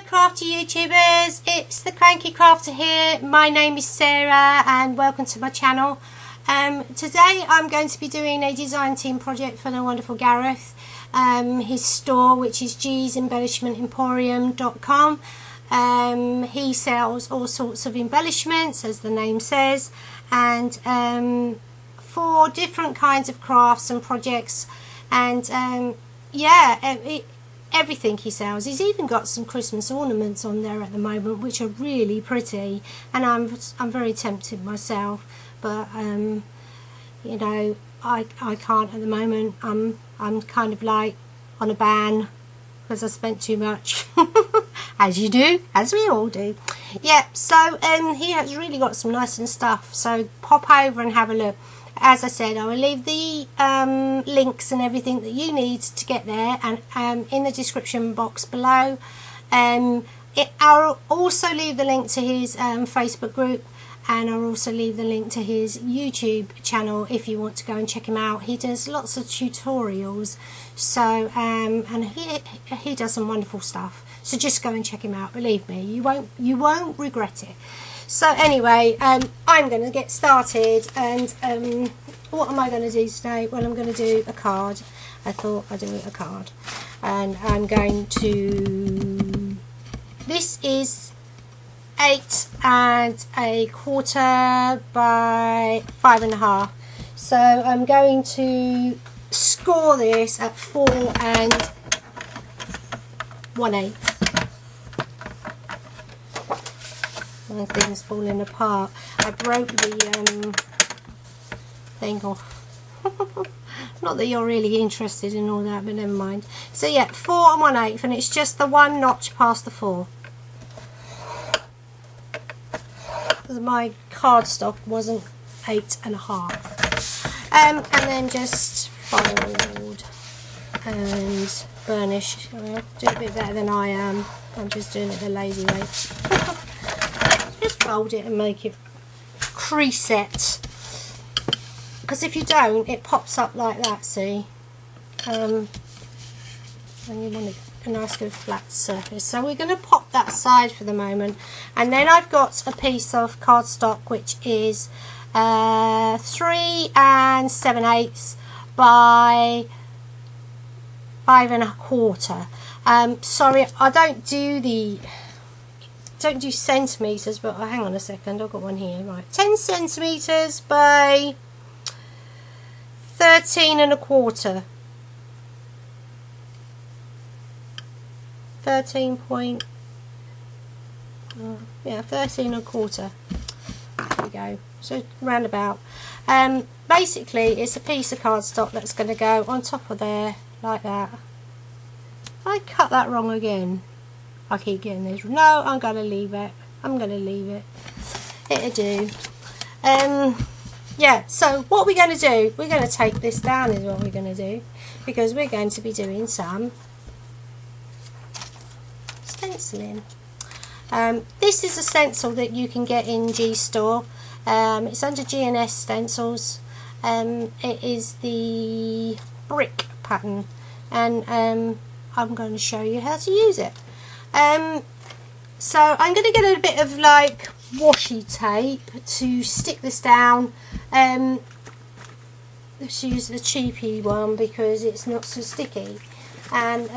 Hello crafty YouTubers, it's the Cranky Crafter here. My name is Sarah and welcome to my channel. Today I'm going to be doing a design team project for the wonderful Gareth. His store, which is embellishmentemporium.com. He sells all sorts of embellishments, as the name says, and for different kinds of crafts and projects, and everything he sells. He's even got some Christmas ornaments on there at the moment, which are really pretty, and I'm very tempted myself, but you know, I can't at the moment. I'm kind of like on a ban because I spent too much as you do, as we all do. Yeah, so he has really got some nice stuff, so pop over and have a look. As I said, I will leave the links and everything that you need to get there, and in the description box below. I'll also leave the link to his Facebook group, and I'll also leave the link to his YouTube channel if you want to go and check him out. He does lots of tutorials, so and he does some wonderful stuff. So just go and check him out. Believe me, you won't regret it. So anyway, I'm going to get started, and what am I going to do today? Well, I'm going to do a card. I thought I'd do a card, and I'm going to, this is 8 1/4 by 5 1/2, so I'm going to score this at 4 1/8. My thing's falling apart. I broke the thing off. Not that you're really interested in all that, but never mind. So yeah, 4 1/8, and it's just the one notch past the 4. Because my cardstock wasn't 8 1/2. And then just fold and burnish. I'll do a bit better than I am. I'm just doing it the lazy way. Just fold it and make it crease it, because if you don't, it pops up like that, see, and you want a nice good flat surface. So we're going to pop that aside for the moment, and then I've got a piece of cardstock which is 3 7/8 by 5 1/4. Sorry, I don't do centimetres, but oh, hang on a second, I've got one here, right, 10 centimetres by 13 1/4, 13 point, yeah, 13 1/4, there we go, so roundabout. Basically it's a piece of cardstock that's going to go on top of there like that. I cut that wrong again. I keep getting this. No, I'm going to leave it. I'm going to leave it. It'll do. Yeah, so what we're going to do, we're going to take this down is what we're going to do, because we're going to be doing some stenciling. This is a stencil that you can get in G Store. It's under G&S Stencils. It is the brick pattern, and I'm going to show you how to use it. So I'm going to get a bit of like washi tape to stick this down. Let's use the cheapy one because it's not so sticky, and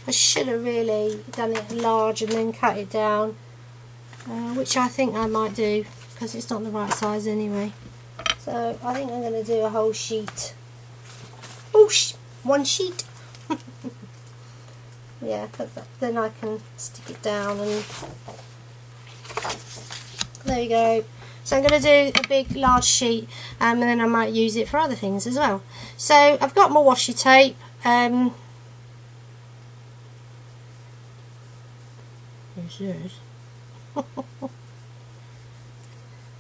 I should have really done it large and then cut it down, which I think I might do because it's not the right size anyway. So I think I'm going to do a whole sheet. Oh, one sheet. Yeah, then I can stick it down, and there you go. So I'm going to do a big large sheet, and then I might use it for other things as well. So I've got my washi tape. There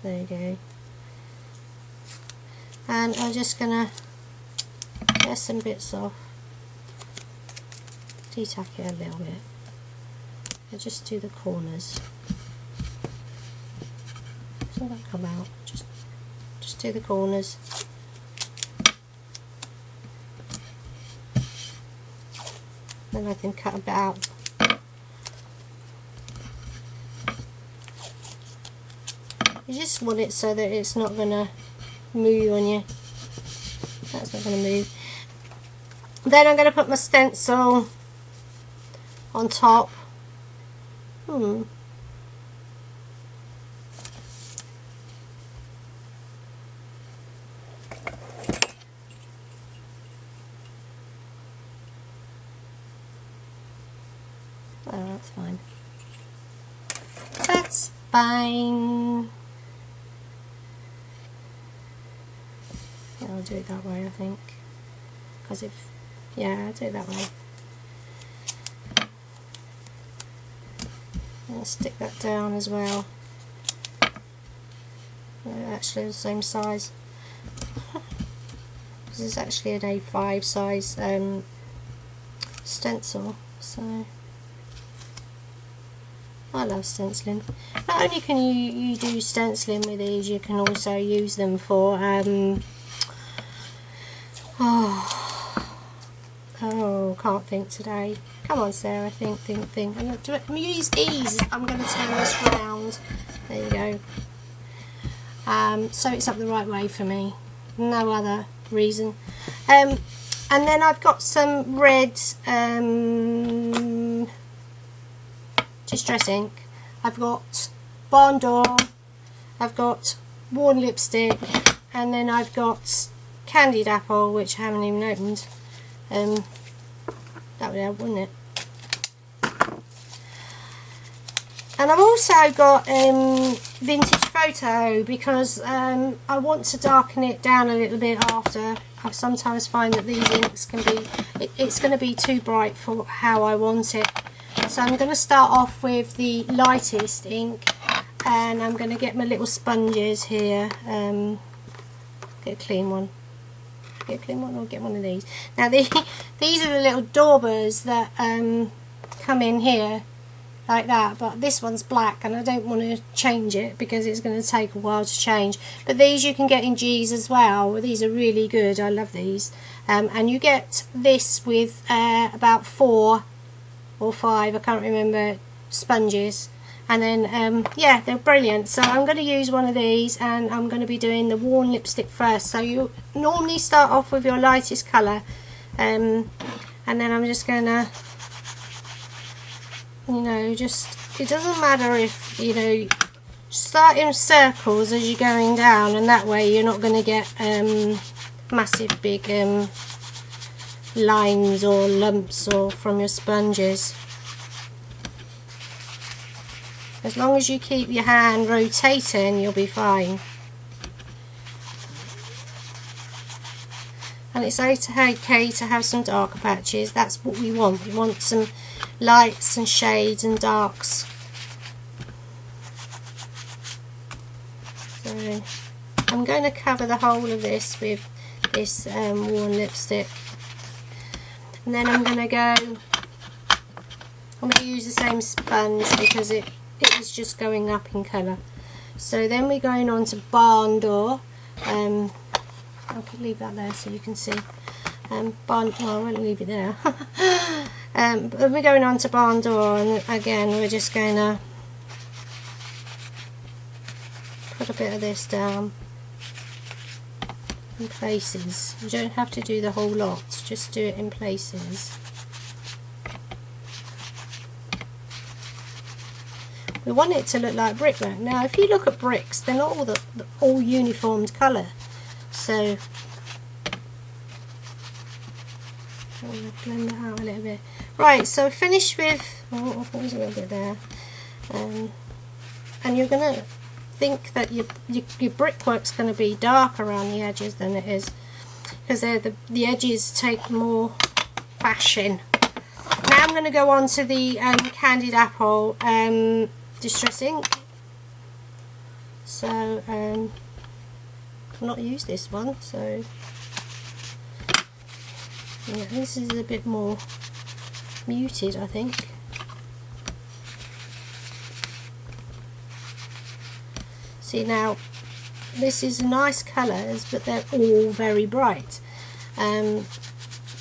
you go. And I'm just going to get some bits off, detack it a little bit, and just do the corners. So that come out, just do the corners. then I can cut a bit out. You just want it so that it's not going to move on you. That's not going to move. Then I'm going to put my stencil on top. Oh, that's fine. That's fine. I'll do it that way, I think, because if, yeah, I'll do it that way. I'll stick that down as well. Actually the same size. This is actually an A5 size stencil, so I love stenciling. Not only can you do stenciling with these, you can also use them for oh, can't think today. Come on, Sarah, think. I'm going to use ease. I'm going to turn this round. There you go. So it's up the right way for me. No other reason. And then I've got some red distress ink. I've got Barn Door. I've got worn lipstick, and then I've got candied apple, which I haven't even opened. That would help, wouldn't it? And I've also got vintage photo, because I want to darken it down a little bit after. I sometimes find that these inks can be, it's going to be too bright for how I want it. So I'm going to start off with the lightest ink, and I'm going to get my little sponges here. Get a clean one. Get a clean one, or get one of these. Now these are the little daubers that come in here like that, but this one's black and I don't want to change it because it's going to take a while to change. But these you can get in G's as well. These are really good. I love these. And you get this with about 4 or 5, I can't remember, sponges. And then yeah, they're brilliant. So I'm going to use one of these, and I'm going to be doing the worn lipstick first. So you normally start off with your lightest colour, and then I'm just going to, you know, just, it doesn't matter if, you know, start in circles as you're going down, and that way you're not going to get massive big lines or lumps or from your sponges. As long as you keep your hand rotating, you'll be fine. And it's okay to have some darker patches. That's what we want. We want some lights and shades and darks. So I'm going to cover the whole of this with this worn lipstick. And then I'm going to use the same sponge because it is just going up in colour. So then we're going on to Barn Door. I could leave that there so you can see. Well, I won't leave it there. But we're going on to Barn Door, and again we're just going to put a bit of this down in places. You don't have to do the whole lot, just do it in places. We want it to look like brickwork. Now if you look at bricks, they're not all uniformed colour. So I'm going to blend that out a little bit. Right, so finish with, oh, I think there's a little bit there. And you're going to think that your brickwork's going to be dark around the edges than it is, because the edges take more fashion. Now I'm going to go on to the candied apple distress ink. So I've not used this one, so yeah, this is a bit more muted, I think. See, now this is nice colours, but they're all very bright.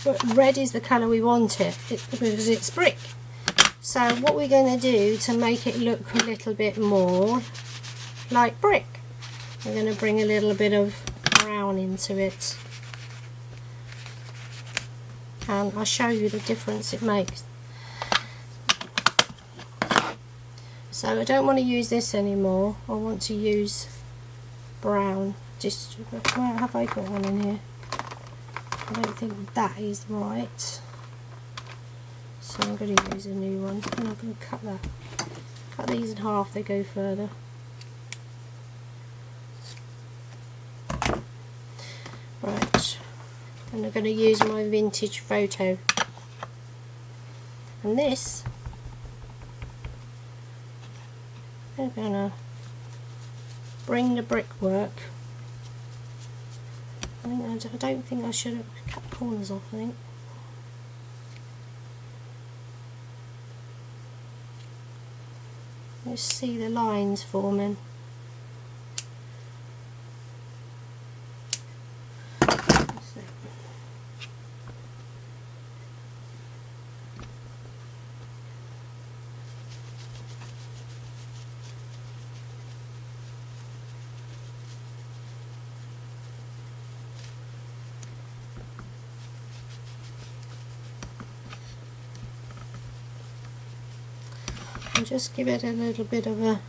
but red is the colour we want it because it's brick. So what we're going to do to make it look a little bit more like brick, we're going to bring a little bit of brown into it, and I'll show you the difference it makes. So I don't want to use this anymore, I want to use brown. Just, where have I got one in here? I don't think that is right, so I'm going to use a new one, and I'm going to cut these in half, they go further. Right, and I'm going to use my vintage photo, and this I'm going to bring the brickwork. I don't think I should have cut corners off, I think. Let's see the lines forming. And just give it a little bit of a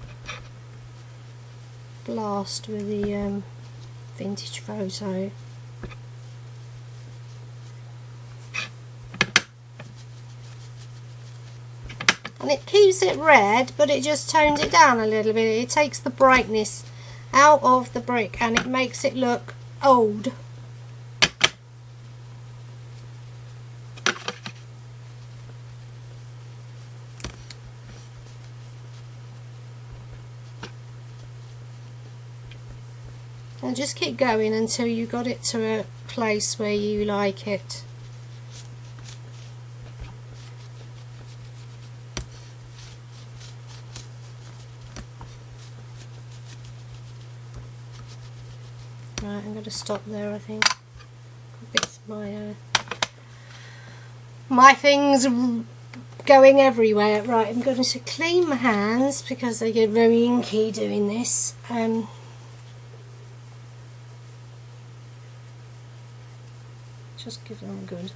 blast with the vintage photo. And it keeps it red, but it just tones it down a little bit. It takes the brightness out of the brick and it makes it look old. And just keep going until you got it to a place where you like it. Right, I'm going to stop there, I think. It's my things going everywhere. Right, I'm going to clean my hands because they get very inky doing this. Just give them a good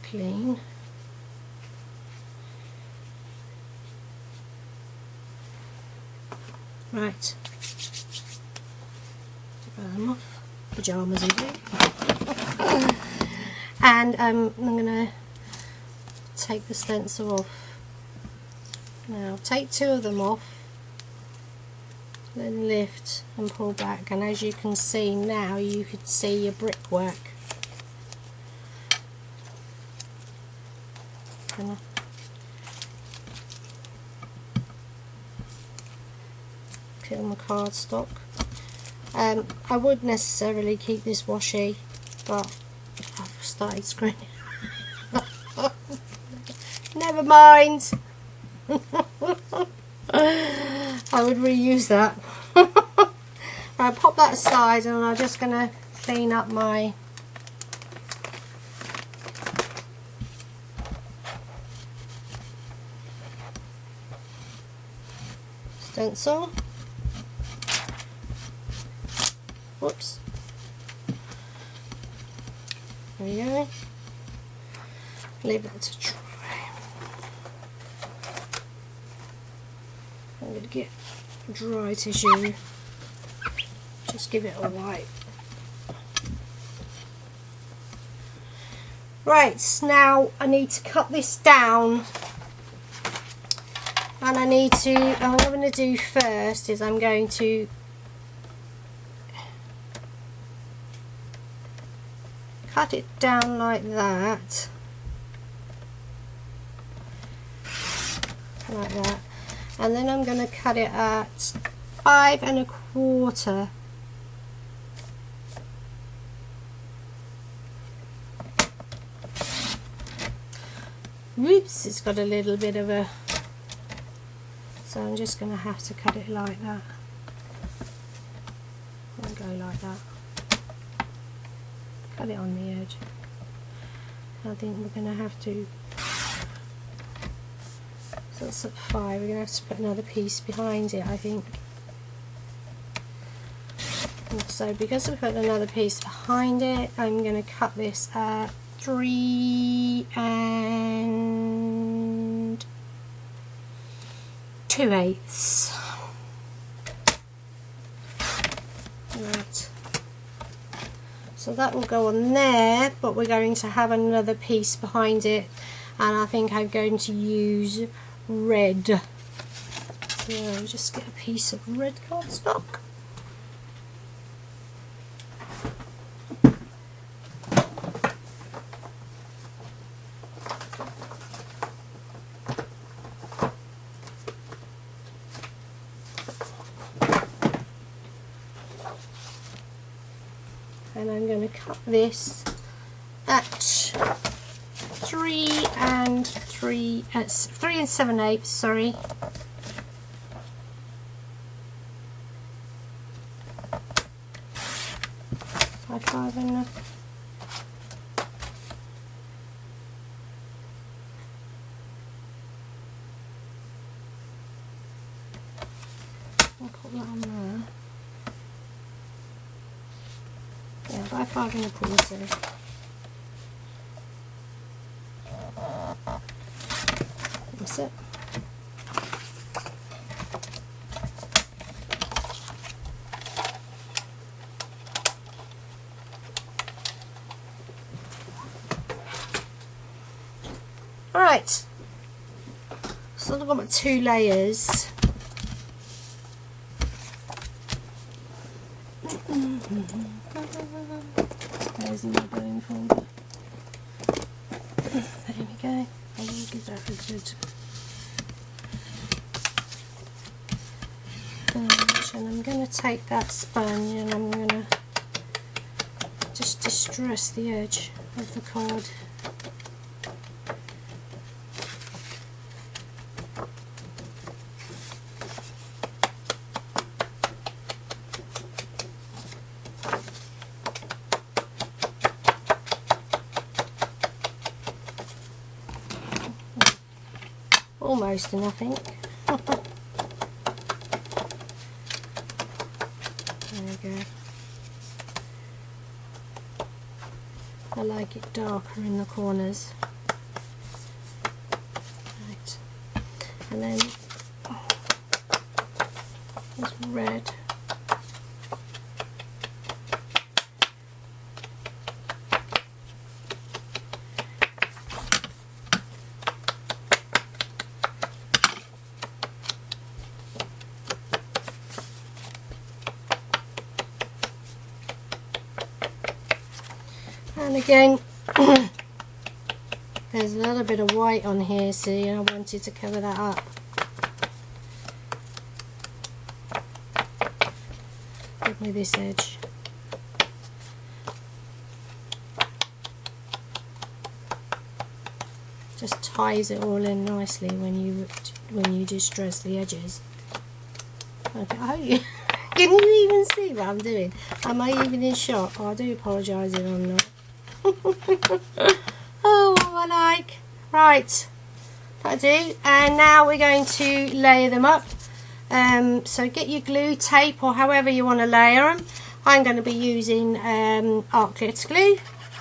clean. Right, take them off, pyjamas again. And I'm going to take the stencil off. Now take two of them off, then lift and pull back, and as you can see now, you can see your brickwork. Put on my cardstock. I would necessarily keep this washi, but I've started screwing it. Never mind. I would reuse that. Right, pop that aside, and I'm just going to clean up my stencil. Whoops. There we go. Leave that to dry. I'm going to get dry tissue. Just give it a wipe. Right, now I need to cut this down. And I need to, what I'm going to do first is I'm going to cut it down like that. Like that. And then I'm going to cut it at 5 1/4. Whoops, it's got a little bit of a, so I'm just going to have to cut it like that. And go like that. Cut it on the edge. I think we're going to have to, so that's at 5, we're going to have to put another piece behind it, I think. And so because we put another piece behind it, I'm going to cut this at 3 2/8. Right. So that will go on there, but we're going to have another piece behind it, and I think I'm going to use red. So just get a piece of red cardstock. And I'm going to cut this at 3 7/8, sorry. Five enough. I'll put that on there. Yeah, by 5 1/4. That's it. Alright, so I've got my 2 layers. There's my bone folder. There we go. I will give that a good finish. And I'm going to take that sponge and I'm going to just distress the edge of the card. Almost enough ink. There we go. I like it darker in the corners. Right. And then this red. And again, there's a little bit of white on here, see, and I wanted to cover that up. Give me this edge. Just ties it all in nicely when you distress the edges. Okay, I hope can you even see what I'm doing? Am I even in shot? Oh, I do apologise if I'm not. Oh, what I like. Right, that'll do. And now we're going to layer them up. So get your glue, tape, or however you want to layer them. I'm going to be using art glitter glue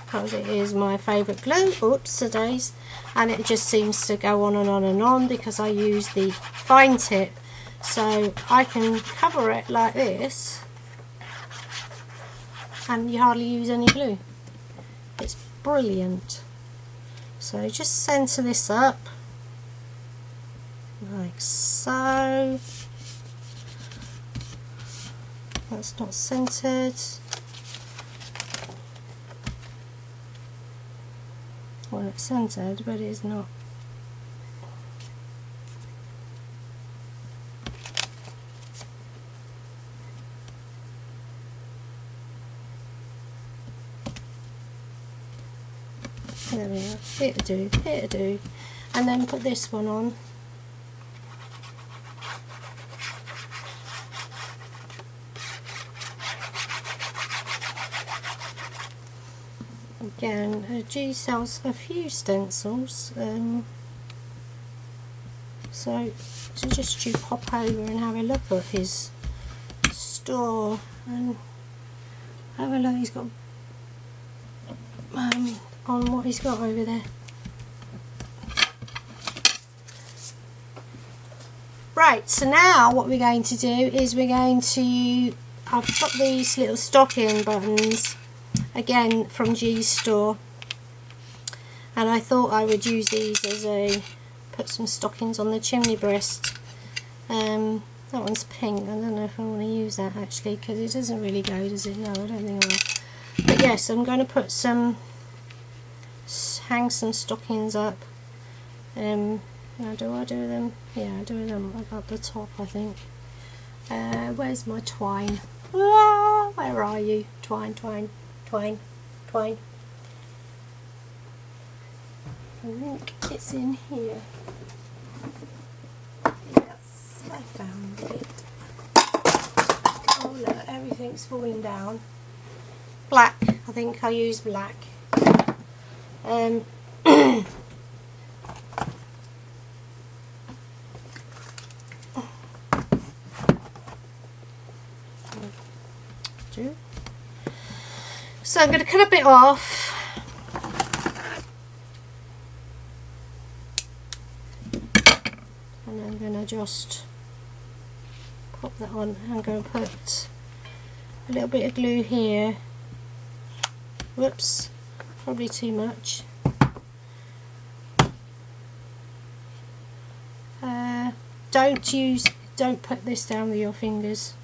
because it is my favourite glue. Oops, today's, and it just seems to go on and on and on because I use the fine tip. So I can cover it like this, and you hardly use any glue. It's brilliant. So just centre this up like so. That's not centred. Well, it's centred, but it's not. There we are, it'll do. And then put this one on. Again, G sells a few stencils, so suggest you pop over and have a look at his store and have a look. He's got on what he's got over there. Right, so now what we're going to do is we're going to, I've got these little stocking buttons again from G's store, and I thought I would use these as a, put some stockings on the chimney breast. That one's pink. I don't know if I want to use that actually, because it doesn't really go, does it? No, I don't think I will. But yes, I'm going to put some, hang some stockings up. Now do I do them? Yeah, I do them about the top, I think. Where's my twine? Ah, where are you? Twine, twine, twine, twine. I think it's in here. Yes, I found it. Oh look, everything's falling down. Black, I think I use black. So I'm going to cut a bit off. And I'm going to just pop that on. I'm going to put a little bit of glue here. Whoops, probably too much. Don't put this down with your fingers.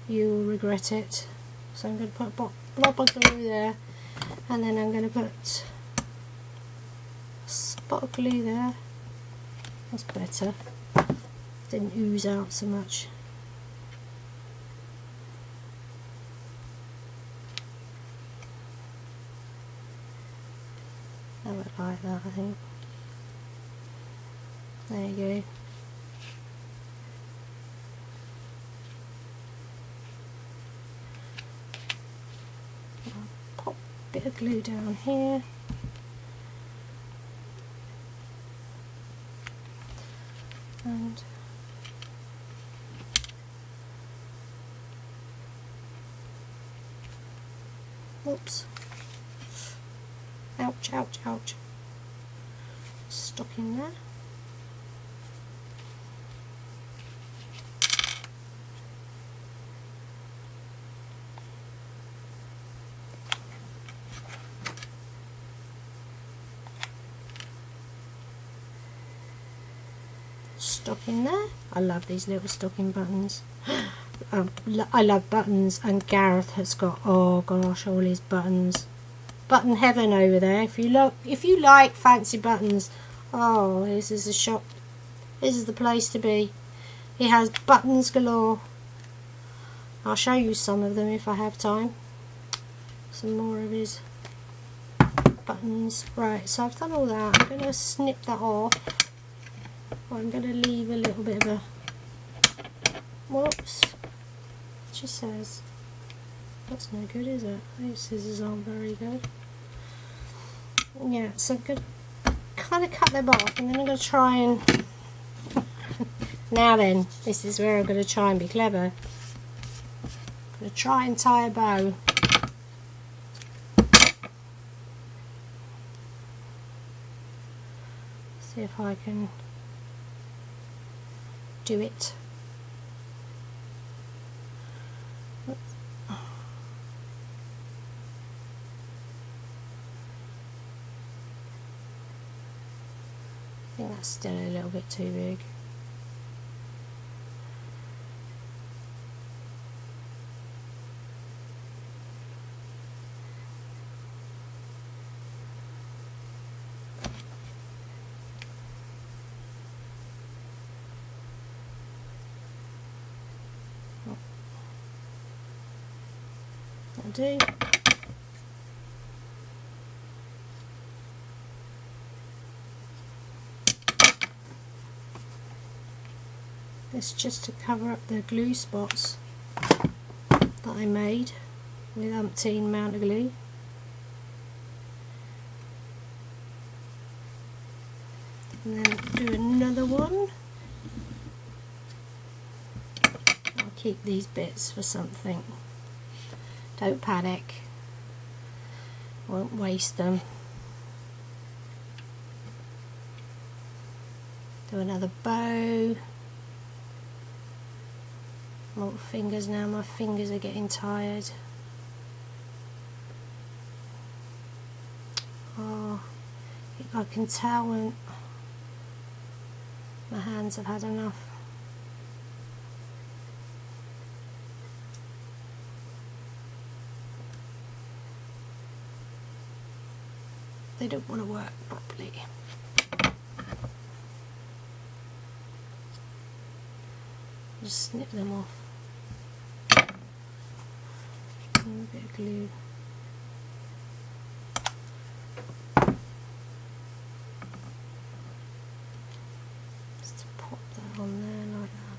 You'll regret it. So I'm going to put a blob of glue there, and then I'm going to put a spot of glue there. That's better. Didn't ooze out so much. I would like that, I think. There you go. Bit of glue down here, and whoops, ouch, ouch, ouch, stuck in there. Stocking there. I love these little stocking buttons. I love buttons, and Gareth has got, oh gosh, all his buttons. Button heaven over there. If you like fancy buttons, oh, this is a shop. This is the place to be. He has buttons galore. I'll show you some of them if I have time. Some more of his buttons. Right, so I've done all that. I'm going to snip that off. I'm going to leave a little bit of a, whoops, it just says, that's no good, is it? These scissors aren't very good. Yeah, so I'm going to kind of cut them off, and then I'm going to try and, now then, this is where I'm going to try and be clever. I'm going to try and tie a bow. See if I can do it. I think that's still a little bit too big. That'll do. This just to cover up the glue spots that I made. with umpteen amount of glue. And then do another one. I'll keep these bits for something. Don't panic. Won't waste them. Do another bow. More fingers now, my fingers are getting tired. Oh, I can tell when my hands have had enough. They don't want to work properly. Just snip them off. And a bit of glue. Just to pop that on there like that.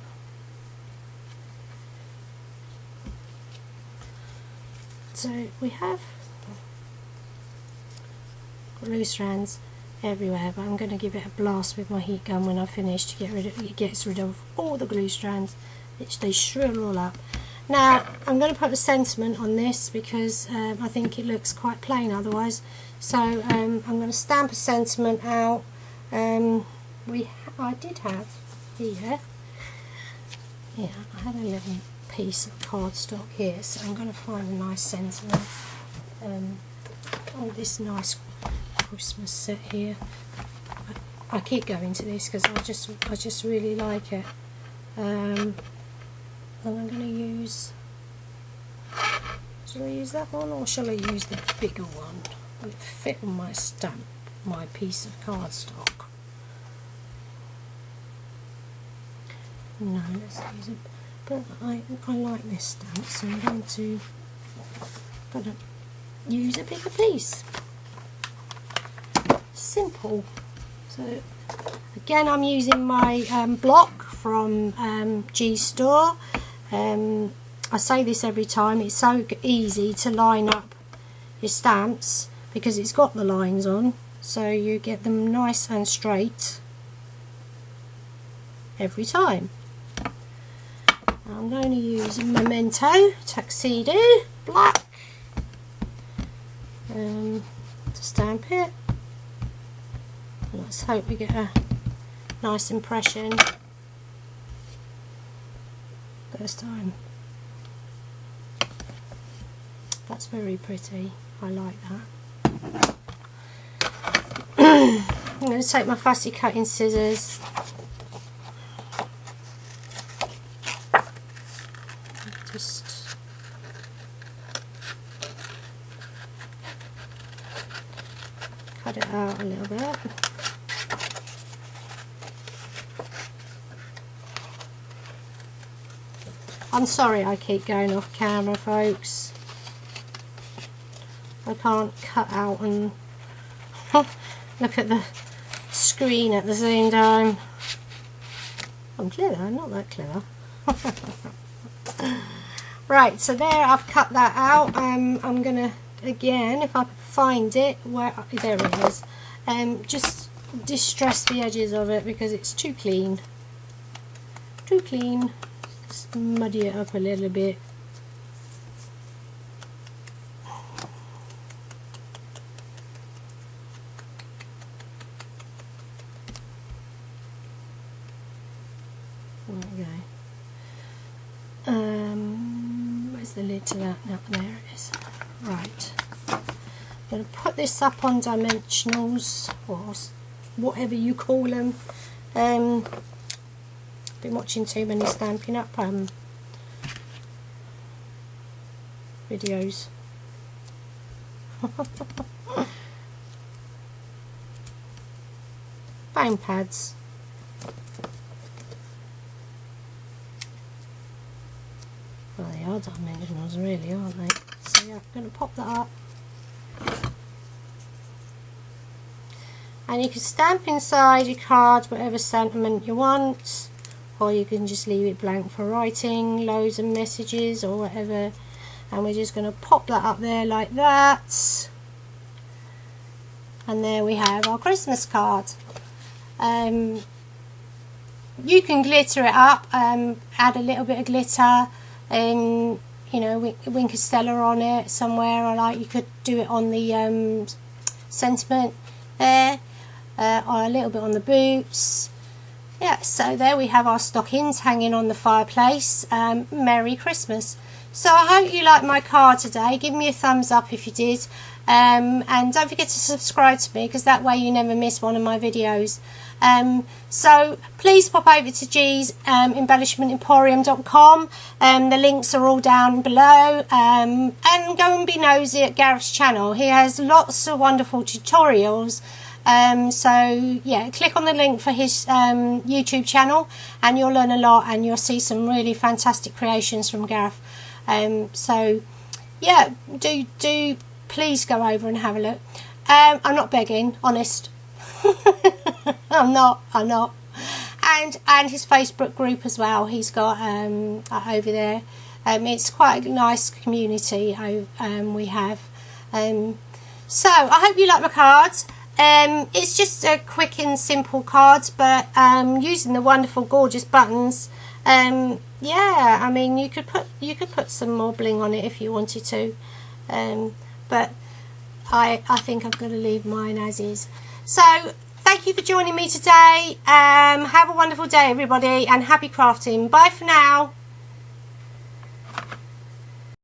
So we have glue strands everywhere, but I'm going to give it a blast with my heat gun when I finish to get rid of it. Gets rid of all the glue strands, which they shrivel all up. Now I'm going to put a sentiment on this because I think it looks quite plain otherwise. So I'm going to stamp a sentiment out. I did have here. Yeah, I had a little piece of cardstock here, so I'm going to find a nice sentiment. Oh, this nice Christmas set here. I keep going to this because I just really like it. And I'm going to use. Shall I use that one or shall I use the bigger one? Will it fit on my stamp, my piece of cardstock? No, let's use it. But I like this stamp, so I'm going to use a bigger piece. Simple. So again, I'm using my block from G Store. I say this every time, it's so easy to line up your stamps because it's got the lines on, so you get them nice and straight every time. I'm going to use Memento Tuxedo Black to stamp it. Let's hope we get a nice impression first time. That's very pretty. I like that. I'm going to take my fussy cutting scissors. Just cut it out a little bit. I'm sorry I keep going off camera, folks. I can't cut out and look at the screen at the same time. I'm clever, I'm not that clever. Right, so there, I've cut that out. I'm gonna, again, if I find it, there it is, just distress the edges of it because it's too clean. Too clean. Just muddy it up a little bit. There we go. Where's the lid to that? No, there it is. Right. I'm going to put this up on dimensionals, or whatever you call them. Been watching too many Stampin' Up videos. Foam pads. Well, they are dimensionals really, aren't they? So yeah, I'm going to pop that up. And you can stamp inside your card whatever sentiment you want, or you can just leave it blank for writing loads of messages or whatever. and we're just going to pop that up there like that, and there we have our Christmas card. You can glitter it up, add a little bit of glitter, and you know, wink a Stella on it somewhere, or like you could do it on the sentiment there, or a little bit on the boots. Yeah, so there we have our stockings hanging on the fireplace. Merry Christmas. So I hope you liked my card today. Give me a thumbs up if you did, and don't forget to subscribe to me, because that way you never miss one of my videos. So please pop over to G's embellishmentemporium.com. The links are all down below, and go and be nosy at Gareth's channel. He has lots of wonderful tutorials. So yeah, click on the link for his YouTube channel, and you'll learn a lot, and you'll see some really fantastic creations from Gareth. So yeah, do please go over and have a look. I'm not begging, honest. I'm not. And his Facebook group as well, he's got over there. It's quite a nice community we have. So I hope you like my cards. It's just a quick and simple cards, but using the wonderful gorgeous buttons. Yeah, I mean, you could put some more bling on it if you wanted to, but I think I'm going to leave mine as is. So thank you for joining me today. Have a wonderful day, everybody, and happy crafting. Bye for now.